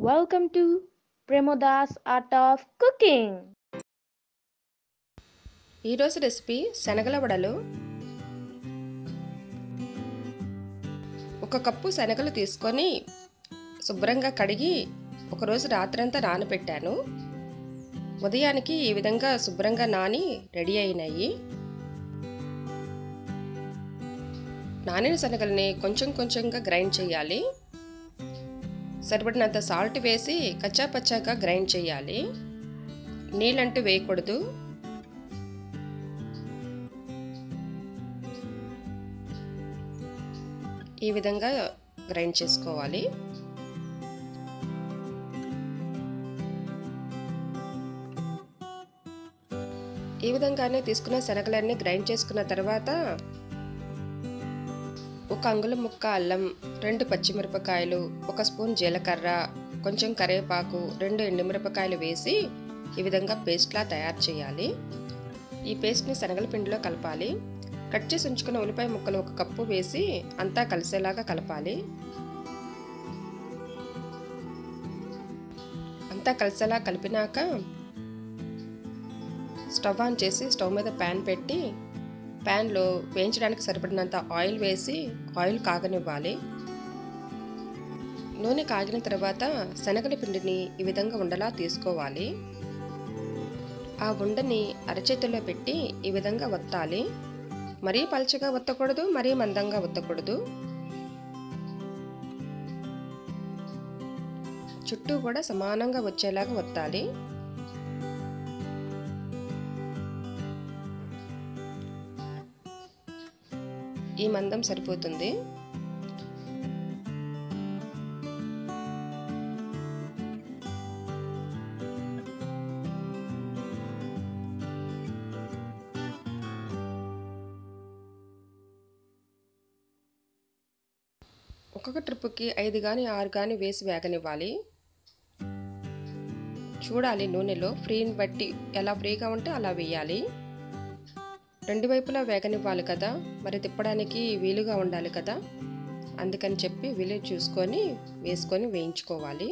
Welcome to Pramodhas Art of Cooking. ఈరోజు recipe శనగల వడలు. ఒక కప్పు శనగలు తీసుకొని శుభ్రంగా కడిగి ఒకరోజు రాత్రంతా నానబెట్టాను. ఉదయానికి ఈ విధంగా శుభ్రంగా నాని రెడీ అయినాయి. నానిన శనగల్ని కొంచెం కొంచెంగా గ్రైండ్ చేయాలి. సరిపడినంత సాల్ట్ వేసి కచ్చా పచ్చాగా గ్రైండ్ చేయాలి. నీళ్ళంటూ వేయకూడదు. ఈ విధంగా గ్రైండ్ చేసుకోవాలి. ఈ విధంగానే తీసుకున్న శనగలన్నీ గ్రైండ్ చేసుకున్న తర్వాత ఒక అంగుళం ముక్క అల్లం, 2 పచ్చిమిరపకాయలు, 1 స్పూన్ జీలకర్ర, కొంచెం కరివేపాకు, 2 ఎండుమిరపకాయలు వేసి ఈ విధంగా పేస్ట్లా తయారు చేయాలి. ఈ పేస్ట్ని శనగల పిండిలో కలపాలి. కట్ చేసి ఉంచుకున్న ఉల్లిపాయ ముక్కలు 1 కప్పు వేసి అంతా కలిసేలాగా కలపాలి. అంతా కలిసేలా కలిపినాక స్టవ్ ఆన్ చేసి స్టవ్ మీద ప్యాన్ పెట్టి ప్యాన్లో వేయించడానికి సరిపడినంత ఆయిల్ వేసి ఆయిల్ కాగనివ్వాలి. నూనె కాగిన తర్వాత శనగల పిండిని ఈ విధంగా ఉండలా తీసుకోవాలి. ఆ ఉండని అరచేతిలో పెట్టి ఈ విధంగా ఒత్తాలి. మరీ పల్చగా ఒత్తకూడదు, మరీ మందంగా ఒత్తకూడదు. చుట్టూ కూడా సమానంగా వచ్చేలాగా ఒత్తాలి. ఈ మందం సరిపోతుంది. ఒక్కొక్క ట్రిప్పుకి 5 కానీ 6 కానీ వేసి వేగనివ్వాలి. చూడాలి నూనెలో ఫ్రీని బట్టి ఎలా ఫ్రీగా ఉంటే అలా వేయాలి. 2 వైపులా వేగనివ్వాలి కదా, మరి తిప్పడానికి వీలుగా ఉండాలి కదా, అందుకని చెప్పి వీలు చూసుకొని వేసుకొని వేయించుకోవాలి.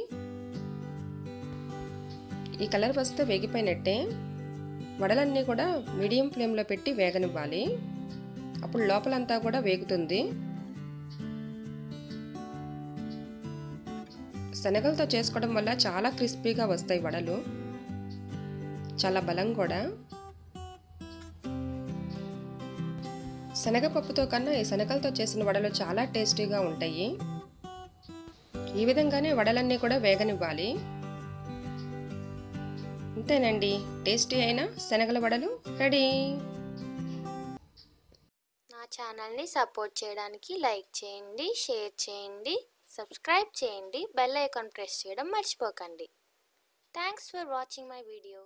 ఈ కలర్ వస్తే వేగిపోయినట్టే. వడలన్నీ కూడా మీడియం ఫ్లేమ్లో పెట్టి వేగనివ్వాలి. అప్పుడు లోపలంతా కూడా వేగుతుంది. శనగలతో చేసుకోవడం వల్ల చాలా క్రిస్పీగా వస్తాయి వడలు, చాలా బలం కూడా. శనగపప్పుతో కన్నా ఈ శనగలతో చేసిన వడలు చాలా టేస్టీగా ఉంటాయి. ఈ విధంగానే వడలన్నీ కూడా వేగనివ్వాలి. అంతేనండి, టేస్టీ అయిన శనగల వడలు రెడీ. నా ఛానల్ని సపోర్ట్ చేయడానికి లైక్ చేయండి, షేర్ చేయండి, సబ్స్క్రైబ్ చేయండి, బెల్ ఐకాన్ ప్రెస్ చేయడం మర్చిపోకండి. Thanks for watching my video.